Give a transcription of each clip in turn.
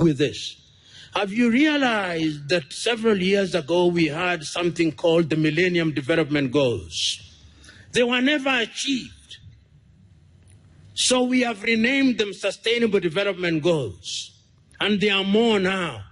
with this. Have you realized that several years ago we had something called the Millennium Development Goals? They were never achieved. So we have renamed them Sustainable Development Goals. And there are more now.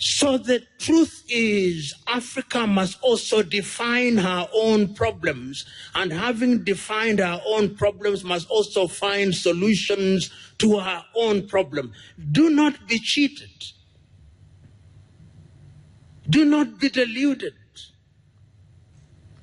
So the truth is, Africa must also define her own problems, and having defined her own problems, must also find solutions to her own problem. Do not be cheated. Do not be deluded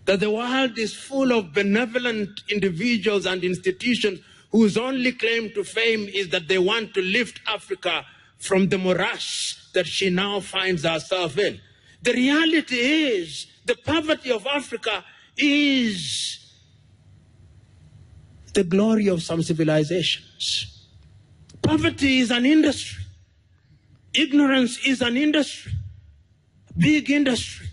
that the world is full of benevolent individuals and institutions whose only claim to fame is that they want to lift Africa from the morass that she now finds herself in. The reality is, the poverty of Africa is the glory of some civilizations. Poverty is an industry. Ignorance is an industry, big industry.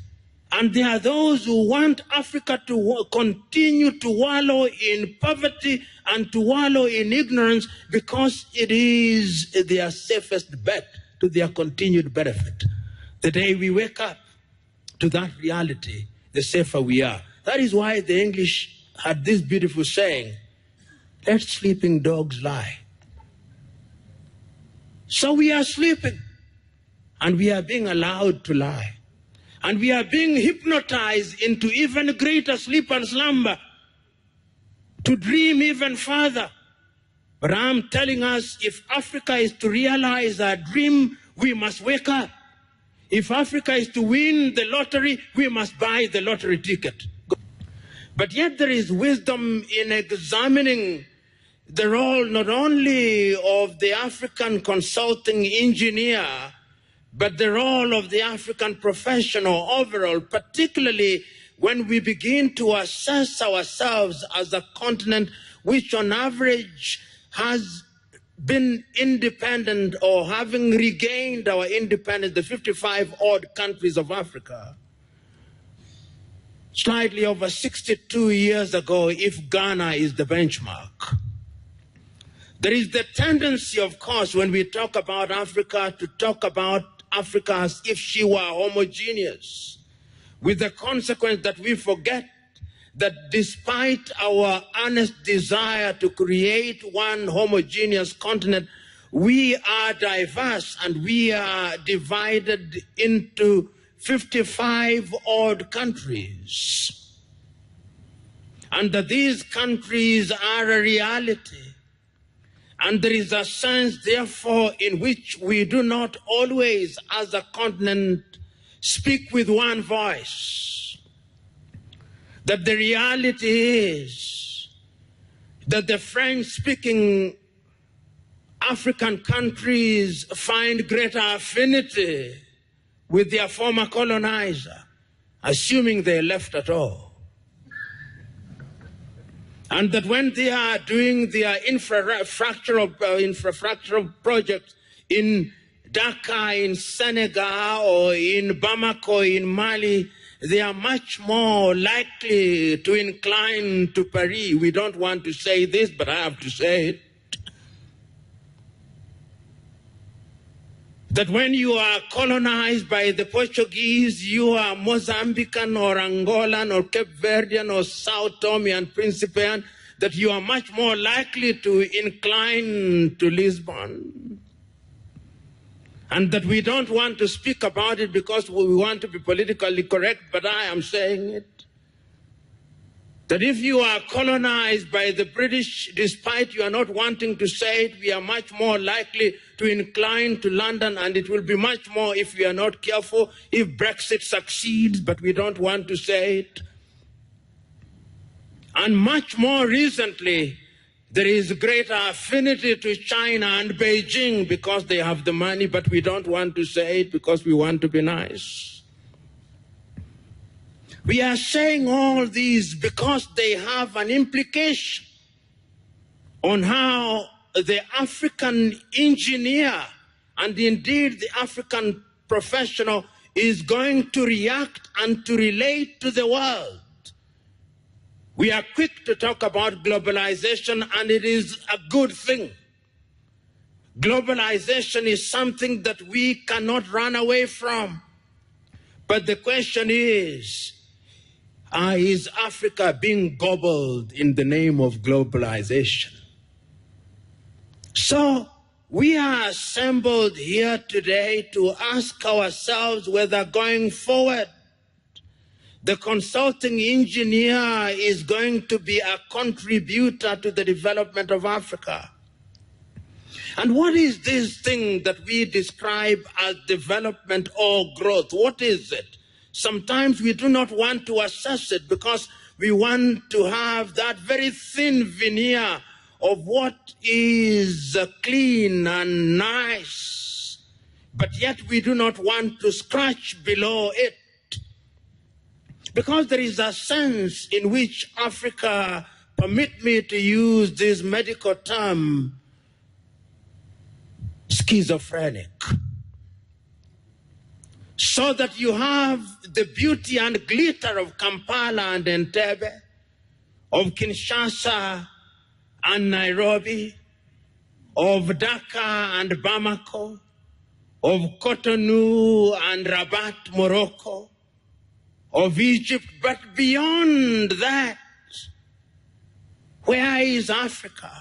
And there are those who want Africa to continue to wallow in poverty and to wallow in ignorance because it is their safest bet to their continued benefit. The day we wake up to that reality, the safer we are. That is why the English had this beautiful saying, let sleeping dogs lie. So we are sleeping, and we are being allowed to lie. And we are being hypnotized into even greater sleep and slumber, to dream even further. But I'm telling us, if Africa is to realize our dream, we must wake up. If Africa is to win the lottery, we must buy the lottery ticket. But yet there is wisdom in examining the role not only of the African consulting engineer, but the role of the African professional overall, particularly when we begin to assess ourselves as a continent which on average has been independent, or having regained our independence, the 55 odd countries of Africa. Slightly over 62 years ago, if Ghana is the benchmark. There is the tendency, of course, when we talk about Africa, to talk about Africa as if she were homogeneous, with the consequence that we forget that despite our earnest desire to create one homogeneous continent, we are diverse and we are divided into 55 odd countries. And that these countries are a reality. And there is a sense, therefore, in which we do not always, as a continent, speak with one voice. That the reality is that the French-speaking African countries find greater affinity with their former colonizer, assuming they left at all. And that when they are doing their infrastructural projects in Dakar, in Senegal, or in Bamako, in Mali, they are much more likely to incline to Paris. We don't want to say this, but I have to say it. That when you are colonized by the Portuguese, you are Mozambican or Angolan or Cape Verdean or Sao Tome and Principe, that you are much more likely to incline to Lisbon. And that we don't want to speak about it because we want to be politically correct, but I am saying it. That if you are colonized by the British, despite you are not wanting to say it, we are much more likely to incline to London, and it will be much more, if we are not careful, if Brexit succeeds, but we don't want to say it. And much more recently, there is greater affinity to China and Beijing because they have the money, but we don't want to say it because we want to be nice. We are saying all these because they have an implication on how the African engineer and indeed the African professional is going to react and to relate to the world. We are quick to talk about globalization, and it is a good thing. Globalization is something that we cannot run away from. But the question is Africa being gobbled in the name of globalization? So we are assembled here today to ask ourselves whether going forward, the consulting engineer is going to be a contributor to the development of Africa. And what is this thing that we describe as development or growth? What is it? Sometimes we do not want to assess it because we want to have that very thin veneer of what is clean and nice, but yet we do not want to scratch below it. Because there is a sense in which Africa, permit me to use this medical term, schizophrenic. So that you have the beauty and glitter of Kampala and Entebbe, of Kinshasa and Nairobi, of Dhaka and Bamako, of Cotonou and Rabat, Morocco, of Egypt, but beyond that, where is Africa?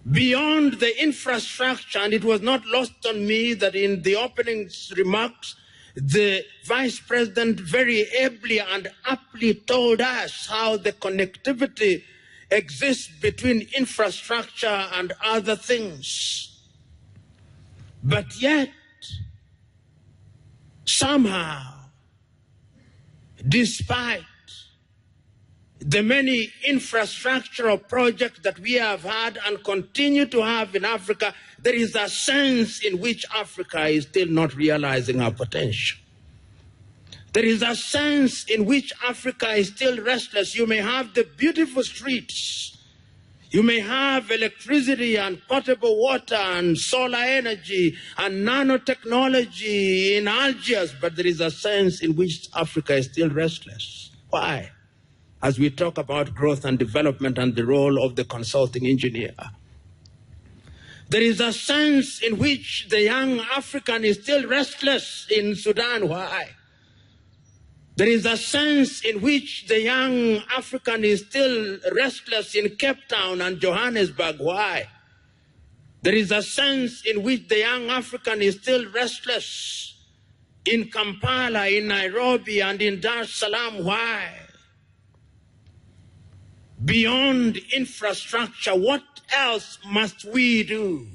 Beyond the infrastructure, and it was not lost on me that in the opening remarks, the Vice President very ably and aptly told us how the connectivity exists between infrastructure and other things. But yet, somehow, despite the many infrastructural projects that we have had and continue to have in Africa, there is a sense in which Africa is still not realizing our potential. There is a sense in which Africa is still restless. You may have the beautiful streets. You may have electricity and potable water and solar energy and nanotechnology in Algiers, but there is a sense in which Africa is still restless. Why? As we talk about growth and development and the role of the consulting engineer, there is a sense in which the young African is still restless in Sudan. Why? There is a sense in which the young African is still restless in Cape Town and Johannesburg. Why? There is a sense in which the young African is still restless in Kampala, in Nairobi, and in Dar es Salaam. Why? Beyond infrastructure, what else must we do?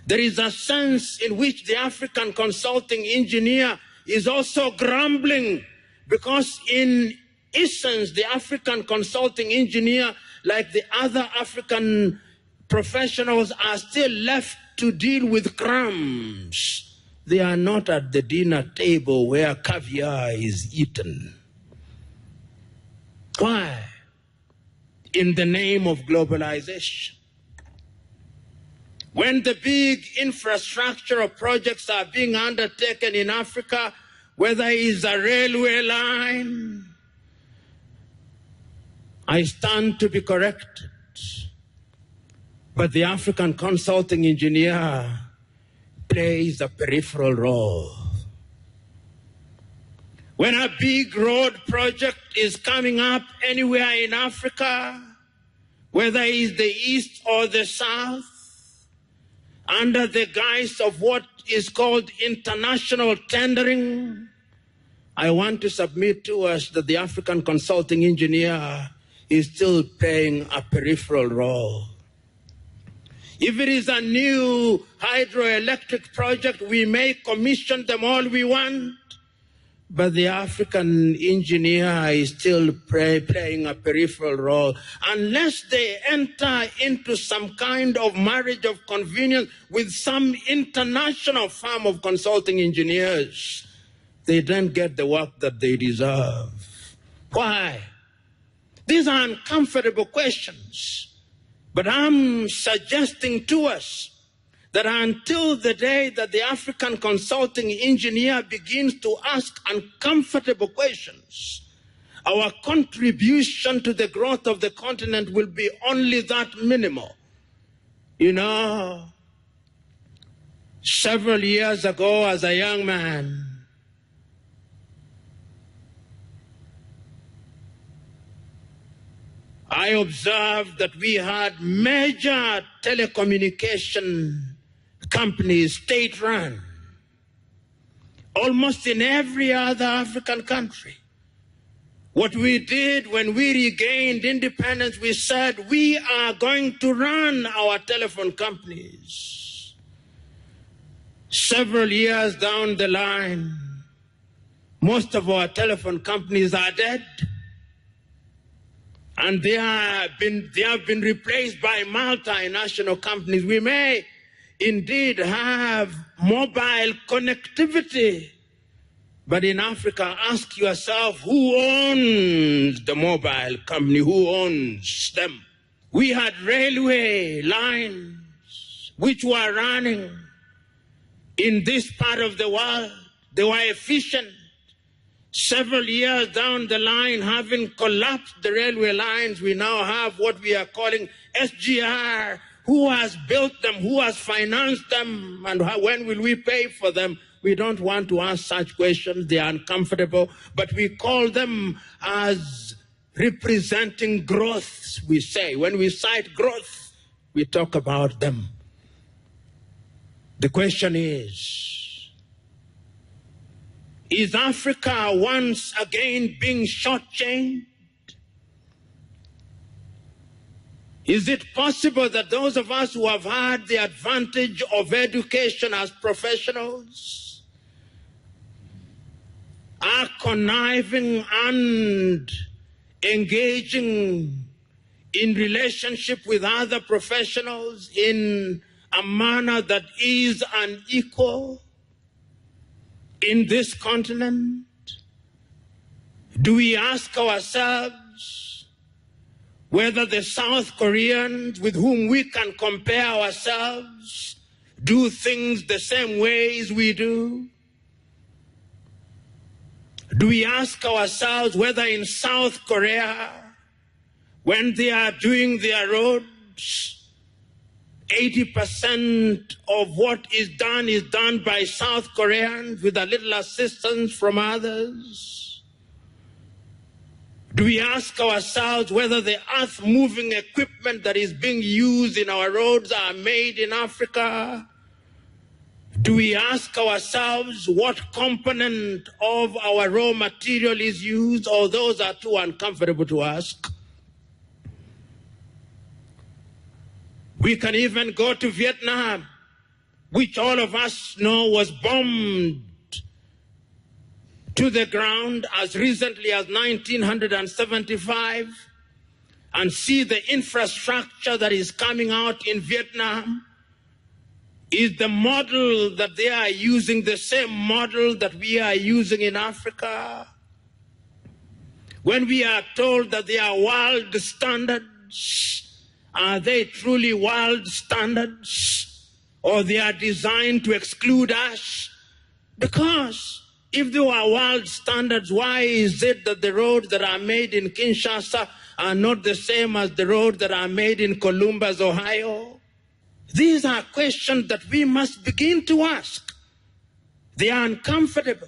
There is a sense in which the African consulting engineer is also grumbling because in essence, the African consulting engineer, like the other African professionals, are still left to deal with crumbs. They are not at the dinner table where caviar is eaten. Why? In the name of globalization. When the big infrastructural projects are being undertaken in Africa, whether it's a railway line, I stand to be corrected. But the African consulting engineer plays a peripheral role. When a big road project is coming up anywhere in Africa, whether it's the east or the south, under the guise of what is called international tendering, I want to submit to us that the African consulting engineer is still playing a peripheral role. If it is a new hydroelectric project, we may commission them all we want, but the African engineer is still playing a peripheral role. Unless they enter into some kind of marriage of convenience with some international firm of consulting engineers, they don't get the work that they deserve. Why? These are uncomfortable questions. But I'm suggesting to us that until the day that the African consulting engineer begins to ask uncomfortable questions, our contribution to the growth of the continent will be only that minimal. You know, several years ago as a young man, I observed that we had major telecommunication companies, state-run, almost in every other African country. What we did when we regained independence, we said we are going to run our telephone companies. Several years down the line, most of our telephone companies are dead. And they have been replaced by multinational companies. We may indeed have mobile connectivity, but in Africa, ask yourself, who owns the mobile company? Who owns them? We had railway lines which were running in this part of the world. They were efficient. Several years down the line, having collapsed the railway lines, we now have what we are calling SGR. Who has built them? Who has financed them? And when will we pay for them? We don't want to ask such questions. They are uncomfortable. But we call them as representing growth, we say. When we cite growth, we talk about them. The question is Africa once again being shortchanged? Is it possible that those of us who have had the advantage of education as professionals are conniving and engaging in relationship with other professionals in a manner that is unequal in this continent? Do we ask ourselves whether the South Koreans with whom we can compare ourselves do things the same ways we do? Do we ask ourselves whether in South Korea, when they are doing their roads, 80% of what is done by South Koreans with a little assistance from others? Do we ask ourselves whether the earth-moving equipment that is being used in our roads are made in Africa? Do we ask ourselves what component of our raw material is used, or those are too uncomfortable to ask? We can even go to Vietnam, which all of us know was bombed to the ground as recently as 1975, and see the infrastructure that is coming out in Vietnam. Is the model that they are using the same model that we are using in Africa? When we are told that they are world standards, are they truly world standards? Or they are designed to exclude us? Because if they were world standards, why is it that the roads that are made in Kinshasa are not the same as the roads that are made in Columbus, Ohio? These are questions that we must begin to ask. They are uncomfortable.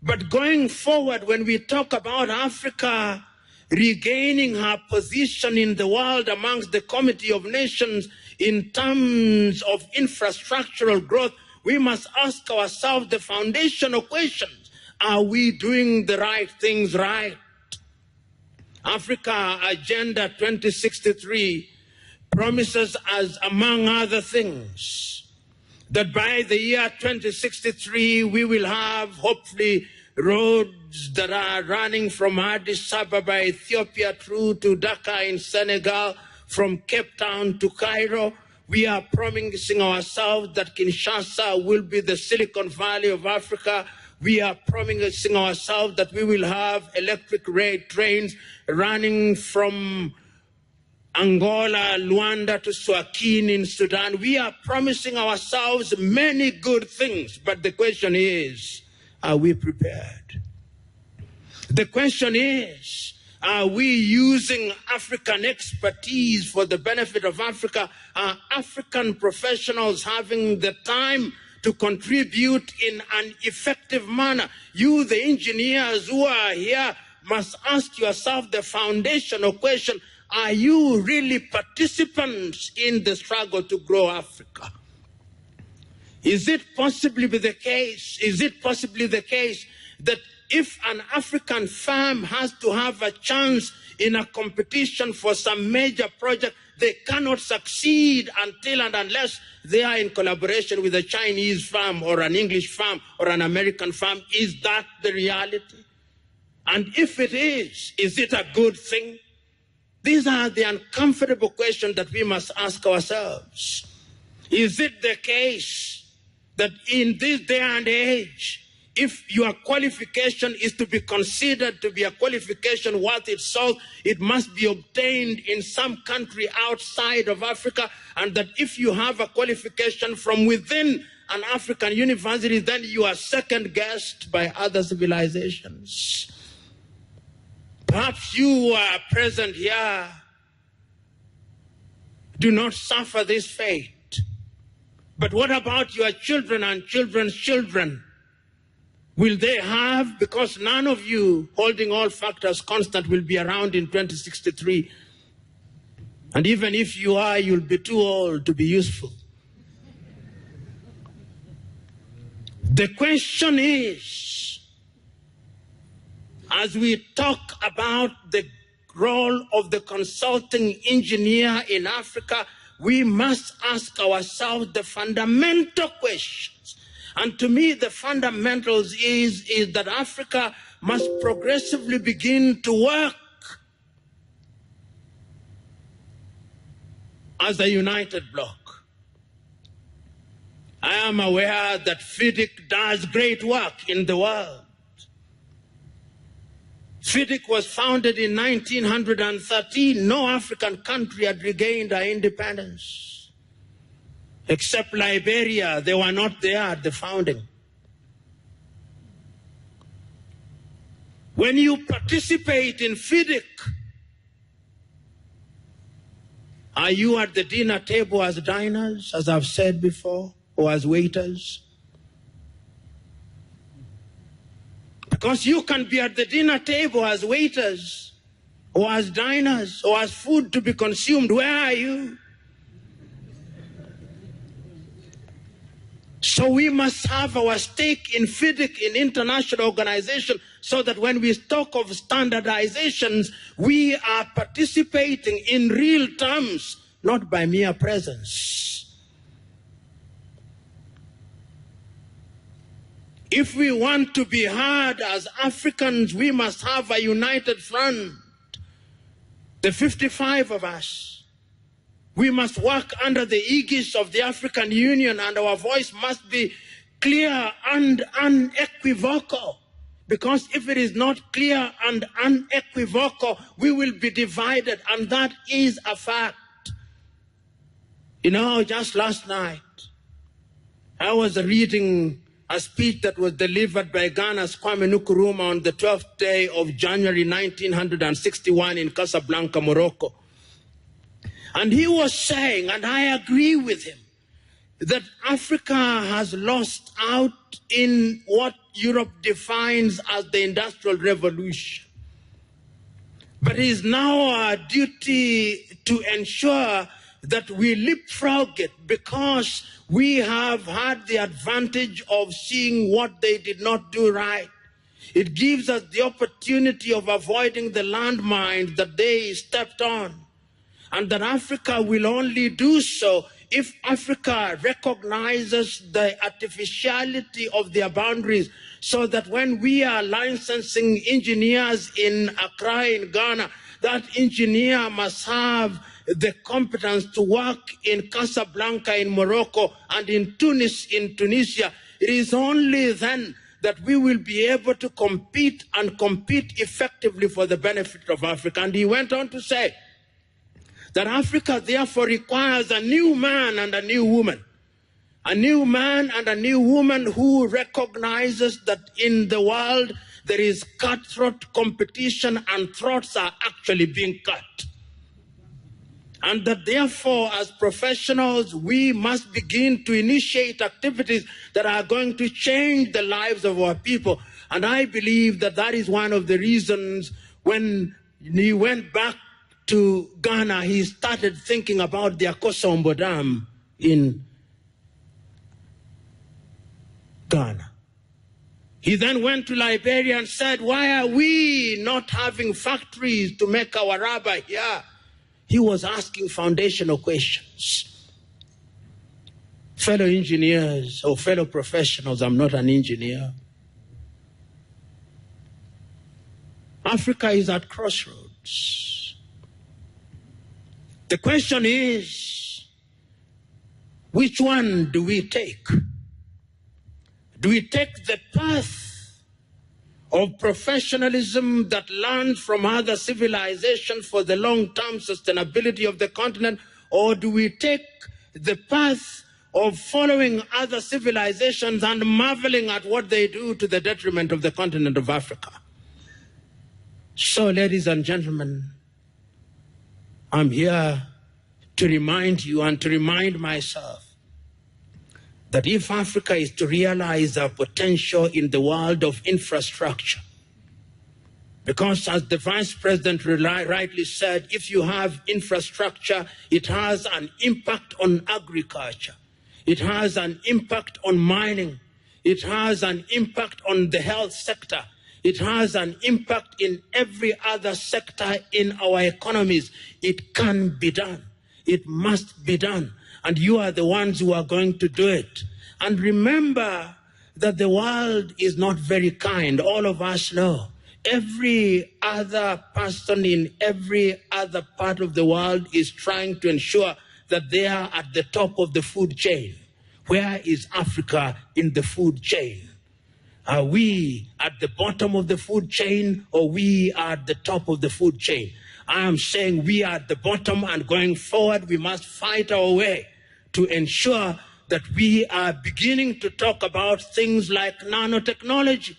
But going forward, when we talk about Africa regaining her position in the world amongst the Committee of Nations in terms of infrastructural growth, we must ask ourselves the foundational questions. Are we doing the right things right? Africa Agenda 2063 promises us, among other things, that by the year 2063, we will have, hopefully, roads that are running from Addis Ababa, Ethiopia, through to Dakar in Senegal, from Cape Town to Cairo. We are promising ourselves that Kinshasa will be the Silicon Valley of Africa. We are promising ourselves that we will have electric rail trains running from Angola, Luanda to Swakini in Sudan. We are promising ourselves many good things, but the question is, are we prepared? The question is, Are we using African expertise for the benefit of Africa? Are African professionals having the time to contribute in an effective manner? You, the engineers who are here, must ask yourself the foundational question: are you really participants in the struggle to grow Africa? Is it possibly the case that if an African firm has to have a chance in a competition for some major project, they cannot succeed until and unless they are in collaboration with a Chinese firm or an English firm or an American firm? Is that the reality? And if it is it a good thing? These are the uncomfortable questions that we must ask ourselves. Is it the case that in this day and age, if your qualification is to be considered to be a qualification worth its salt, it must be obtained in some country outside of Africa, and that if you have a qualification from within an African university, then you are second-guessed by other civilizations? Perhaps you who are present here do not suffer this fate. But what about your children and children's children? Will they have, because none of you, holding all factors constant, will be around in 2063. And even if you are, you'll be too old to be useful. The question is, as we talk about the role of the consulting engineer in Africa, we must ask ourselves the fundamental questions. And to me, the fundamentals is that Africa must progressively begin to work as a united bloc. I am aware that FIDIC does great work in the world. FIDIC was founded in 1913. No African country had regained our independence, except Liberia. They were not there at the founding. When you participate in FIDIC, are you at the dinner table as diners, as I've said before, or as waiters? Because you can be at the dinner table as waiters, or as diners, or as food to be consumed. Where are you? So we must have our stake in FIDIC, in international organization, so that when we talk of standardizations, we are participating in real terms, not by mere presence. If we want to be heard as Africans, we must have a united front. The 55 of us. We must work under the aegis of the African Union, and our voice must be clear and unequivocal. Because if it is not clear and unequivocal, we will be divided, and that is a fact. You know, just last night, I was reading a speech that was delivered by Ghana's Kwame Nkrumah on the 12th day of January 1961 in Casablanca, Morocco. And he was saying, and I agree with him, that Africa has lost out in what Europe defines as the Industrial Revolution. But it is now our duty to ensure that we leapfrog it, because we have had the advantage of seeing what they did not do right. It gives us the opportunity of avoiding the landmines that they stepped on. And that Africa will only do so if Africa recognizes the artificiality of their boundaries, so that when we are licensing engineers in Accra, in Ghana, that engineer must have the competence to work in Casablanca, in Morocco, and in Tunis, in Tunisia. It is only then that we will be able to compete, and compete effectively for the benefit of Africa. And he went on to say that Africa therefore requires a new man and a new woman. A new man and a new woman who recognizes that in the world there is cutthroat competition and throats are actually being cut. And that therefore, as professionals, we must begin to initiate activities that are going to change the lives of our people. And I believe that that is one of the reasons when he went back to Ghana, he started thinking about the Akosombo Dam in Ghana. He then went to Liberia and said, why are we not having factories to make our rubber here? He was asking foundational questions. Fellow engineers or fellow professionals, I'm not an engineer. Africa is at crossroads. The question is, which one do we take? Do we take the path of professionalism that learned from other civilizations for the long-term sustainability of the continent, or do we take the path of following other civilizations and marveling at what they do to the detriment of the continent of Africa? So, ladies and gentlemen, I'm here to remind you and to remind myself that if Africa is to realize our potential in the world of infrastructure, because as the Vice President rightly said, if you have infrastructure, it has an impact on agriculture, it has an impact on mining, it has an impact on the health sector, it has an impact in every other sector in our economies. It can be done. It must be done. And you are the ones who are going to do it. And remember that the world is not very kind. All of us know. Every other person in every other part of the world is trying to ensure that they are at the top of the food chain. Where is Africa in the food chain? Are we at the bottom of the food chain, or we are at the top of the food chain? I am saying we are at the bottom, and going forward, we must fight our way to ensure that we are beginning to talk about things like nanotechnology.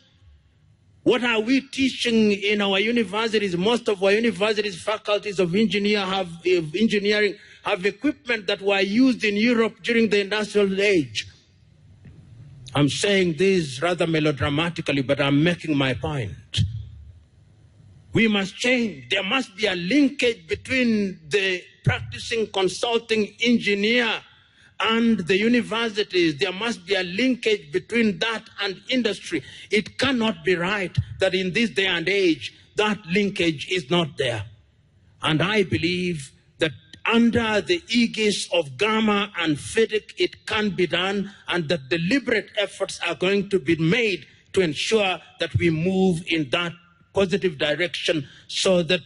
What are we teaching in our universities? Most of our universities, faculties of engineering have equipment that were used in Europe during the industrial age. I'm saying this rather melodramatically, but I'm making my point. We must change. There must be a linkage between the practicing consulting engineer and the universities. There must be a linkage between that and industry. It cannot be right that in this day and age, that linkage is not there. And I believe that under the aegis of Gamma and FIDIC, it can be done, and that deliberate efforts are going to be made to ensure that we move in that positive direction so that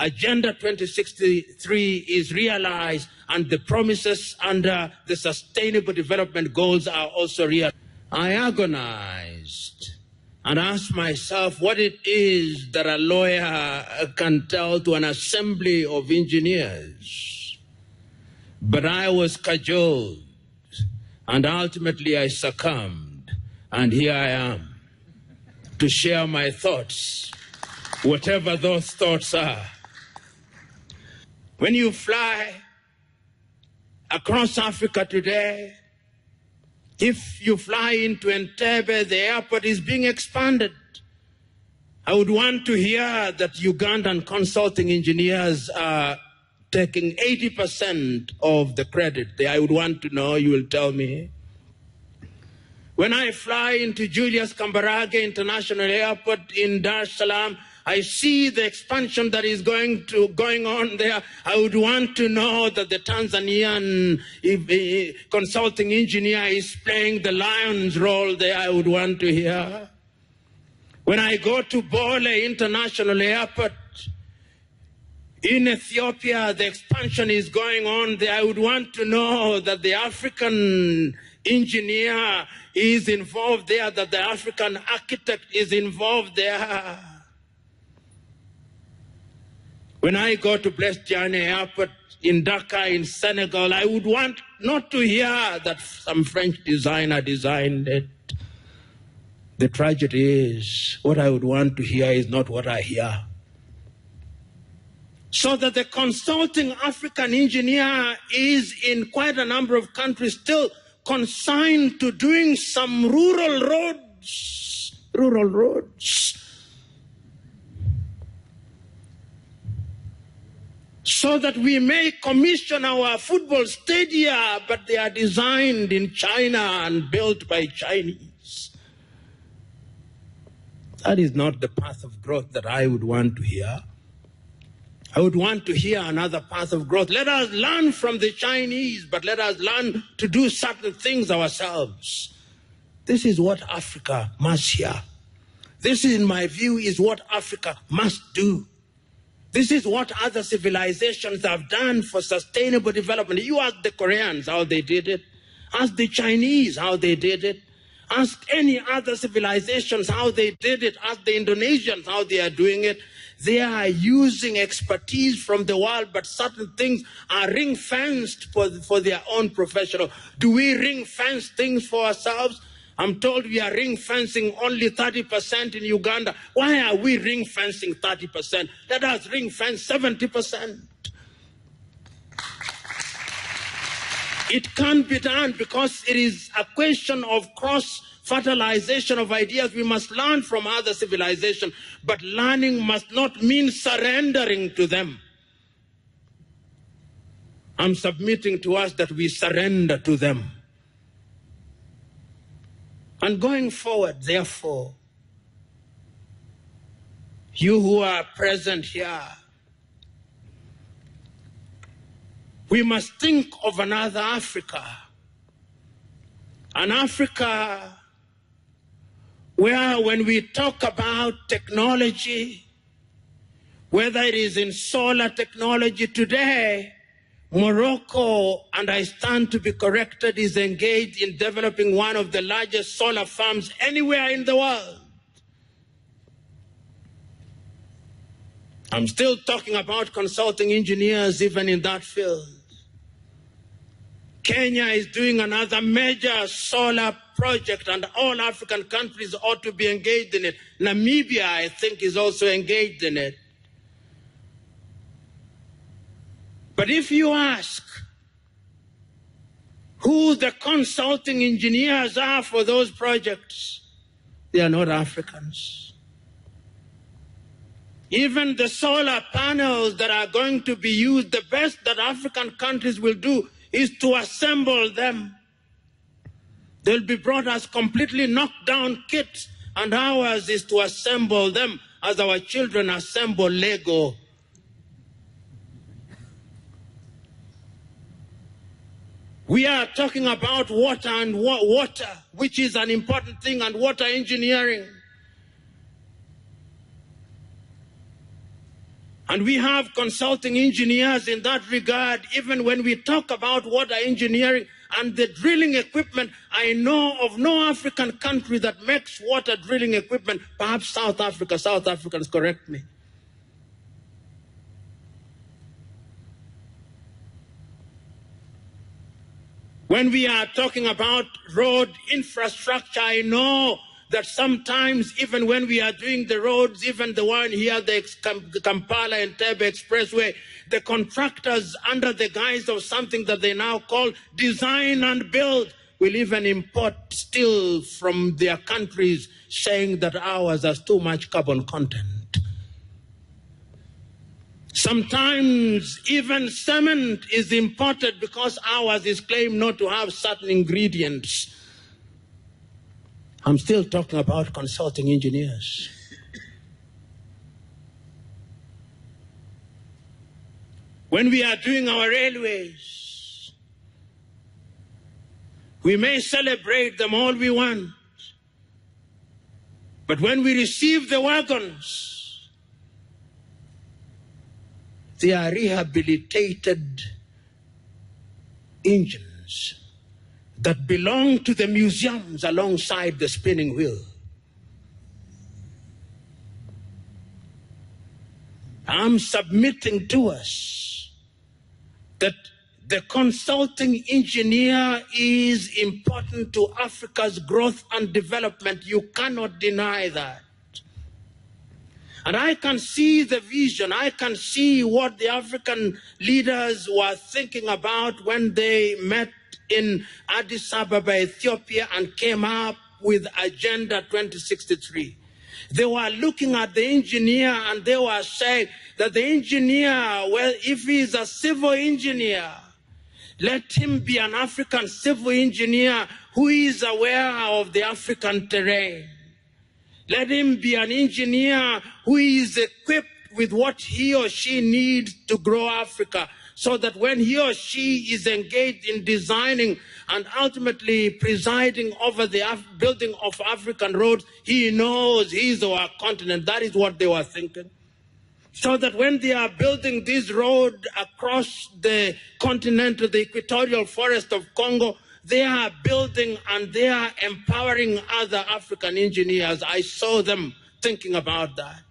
Agenda 2063 is realized and the promises under the Sustainable Development Goals are also realized. I agonized and asked myself what it is that a lawyer can tell to an assembly of engineers. But I was cajoled, and ultimately I succumbed, and here I am to share my thoughts, whatever those thoughts are. When you fly across Africa today, if you fly into Entebbe, the airport is being expanded. I would want to hear that Ugandan consulting engineers are taking 80% of the credit. I would want to know, you will tell me. When I fly into Julius Kambarage International Airport in Dar es Salaam, I see the expansion that is going on there. I would want to know that the Tanzanian consulting engineer is playing the lion's role there. I would want to hear. When I go to Bole International Airport in Ethiopia, the expansion is going on there. I would want to know that the African engineer is involved there, that the African architect is involved there. When I go to Blaise Diagne Airport in Dakar, in Senegal, I would want not to hear that some French designer designed it, The tragedy is, what I would want to hear is not what I hear. So that the consulting African engineer is in quite a number of countries still consigned to doing some rural roads. So that we may commission our football stadia, but they are designed in China and built by Chinese. That is not the path of growth that I would want to hear. I would want to hear another path of growth. Let us learn from the Chinese, but let us learn to do certain things ourselves. This is what Africa must hear. This, in my view, is what Africa must do. This is what other civilizations have done for sustainable development. You ask the Koreans how they did it. Ask the Chinese how they did it. Ask any other civilizations how they did it. Ask the Indonesians how they are doing it. They are using expertise from the world, but certain things are ring-fenced for their own professional. Do we ring-fence things for ourselves? I'm told we are ring-fencing only 30% in Uganda. Why are we ring-fencing 30%? Let us ring-fence 70%. It can't be done because it is a question of cross-fertilization of ideas. We must learn from other civilizations, but learning must not mean surrendering to them. I'm submitting to us that we surrender to them. And going forward, therefore, you who are present here, we must think of another Africa. An Africa where when we talk about technology, whether it is in solar technology today, Morocco, and I stand to be corrected, is engaged in developing one of the largest solar farms anywhere in the world. I'm still talking about consulting engineers even in that field. Kenya is doing another major solar project, and all African countries ought to be engaged in it. Namibia, I think, is also engaged in it. But if you ask who the consulting engineers are for those projects, they are not Africans. Even the solar panels that are going to be used, the best that African countries will do is to assemble them. They'll be brought as completely knocked down kits, and ours is to assemble them as our children assemble Lego. We are talking about water and water, which is an important thing, and water engineering. And we have consulting engineers in that regard. Even when we talk about water engineering and the drilling equipment, I know of no African country that makes water drilling equipment. Perhaps South Africa. South Africans correct me. When we are talking about road infrastructure, I know that sometimes even when we are doing the roads, even the one here, the Kampala and Tebe Expressway, the contractors, under the guise of something that they now call design and build, will even import steel from their countries, saying that ours has too much carbon content. Sometimes even cement is imported because ours is claimed not to have certain ingredients. I'm still talking about consulting engineers. When we are doing our railways, we may celebrate them all we want, but when we receive the wagons, they are rehabilitated engines that belong to the museums alongside the spinning wheel. I'm submitting to us that The consulting engineer is important to Africa's growth and development. You cannot deny that. And I can see the vision. I can see what the African leaders were thinking about when they met in Addis Ababa, Ethiopia, and came up with Agenda 2063. They were looking at the engineer and they were saying that the engineer, well, if he is a civil engineer, let him be an African civil engineer who is aware of the African terrain. Let him be an engineer who is equipped with what he or she needs to grow Africa, so that when he or she is engaged in designing and ultimately presiding over the building of African roads, he knows his or her continent. That is what they were thinking. So that when they are building this road across the continent to the equatorial forest of Congo, they are building and they are empowering other African engineers. I saw them thinking about that.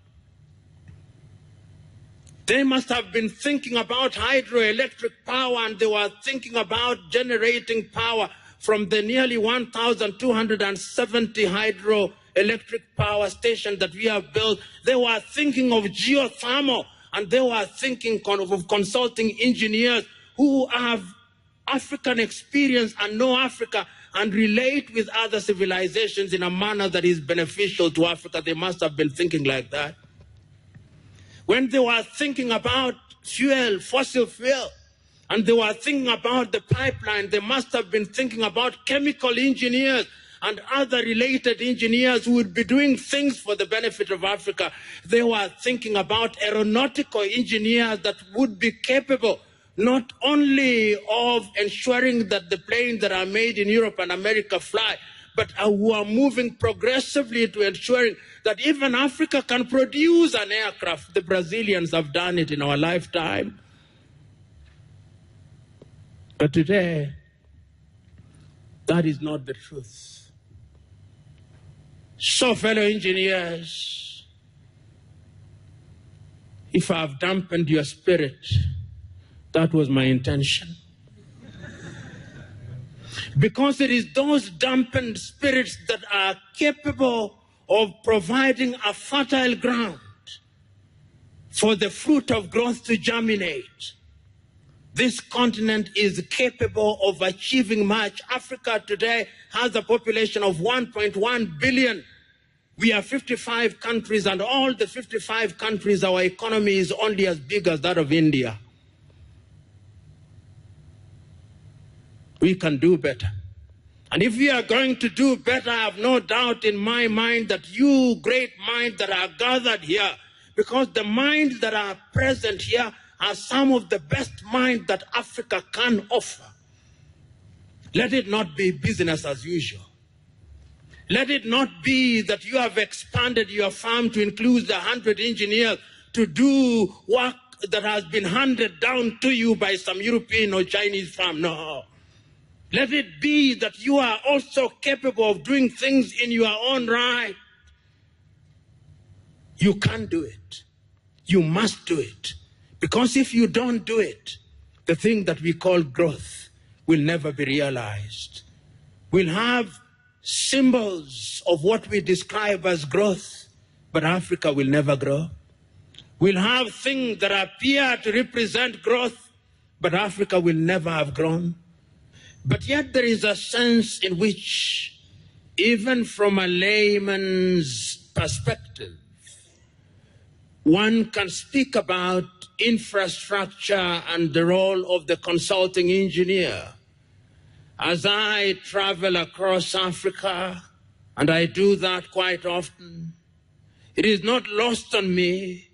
They must have been thinking about hydroelectric power, and they were thinking about generating power from the nearly 1,270 hydroelectric power stations that we have built. They were thinking of geothermal, and they were thinking of consulting engineers who have African experience and know Africa and relate with other civilizations in a manner that is beneficial to Africa. They must have been thinking like that. When they were thinking about fuel, fossil fuel, and they were thinking about the pipeline, they must have been thinking about chemical engineers and other related engineers who would be doing things for the benefit of Africa. They were thinking about aeronautical engineers that would be capable not only of ensuring that the planes that are made in Europe and America fly, but who are moving progressively to ensuring that even Africa can produce an aircraft. The Brazilians have done it in our lifetime. But today, that is not the truth. So, fellow engineers, if I have dampened your spirit, that was my intention. Because it is those dampened spirits that are capable of providing a fertile ground for the fruit of growth to germinate. This continent is capable of achieving much. Africa today has a population of 1.1 billion. We are 55 countries, and all the 55 countries, our economy is only as big as that of India. We can do better. And if we are going to do better, I have no doubt in my mind that you great minds that are gathered here, because the minds that are present here are some of the best minds that Africa can offer. Let it not be business as usual. Let it not be that you have expanded your firm to include 100 engineers to do work that has been handed down to you by some European or Chinese firm. No. Let it be that you are also capable of doing things in your own right. You can do it. You must do it. Because if you don't do it, the thing that we call growth will never be realized. We'll have symbols of what we describe as growth, but Africa will never grow. We'll have things that appear to represent growth, but Africa will never have grown. But yet there is a sense in which, even from a layman's perspective, one can speak about infrastructure and the role of the consulting engineer. As I travel across Africa, and I do that quite often, it is not lost on me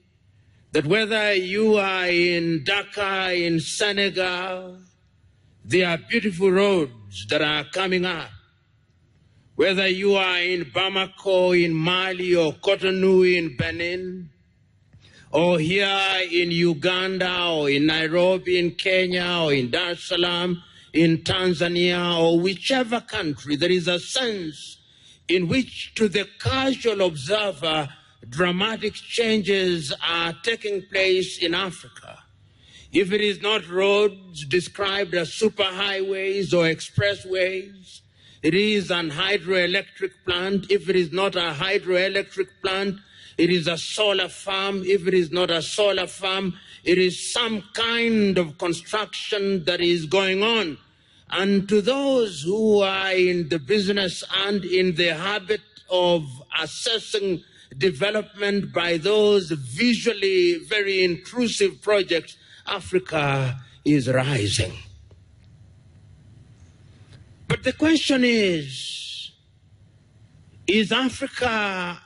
that whether you are in Dakar, in Senegal, there are beautiful roads that are coming up. Whether you are in Bamako, in Mali, or Cotonou in Benin, or here in Uganda, or in Nairobi in Kenya, or in Dar es Salaam in Tanzania, or whichever country, there is a sense in which, to the casual observer, dramatic changes are taking place in Africa. If it is not roads described as superhighways or expressways, it is an hydroelectric plant. If it is not a hydroelectric plant, it is a solar farm. If it is not a solar farm, it is some kind of construction that is going on. And to those who are in the business and in the habit of assessing development by those visually very intrusive projects, Africa is rising. But the question is Africa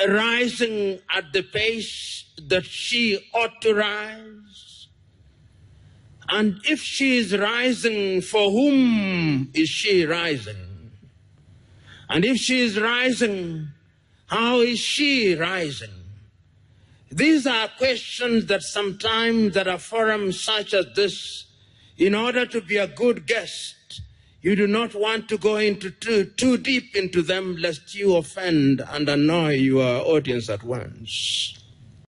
rising at the pace that she ought to rise? And if she is rising, for whom is she rising? And if she is rising, how is she rising? These are questions that sometimes at a forum such as this, in order to be a good guest, you do not want to go into too deep into them, lest you offend and annoy your audience at once.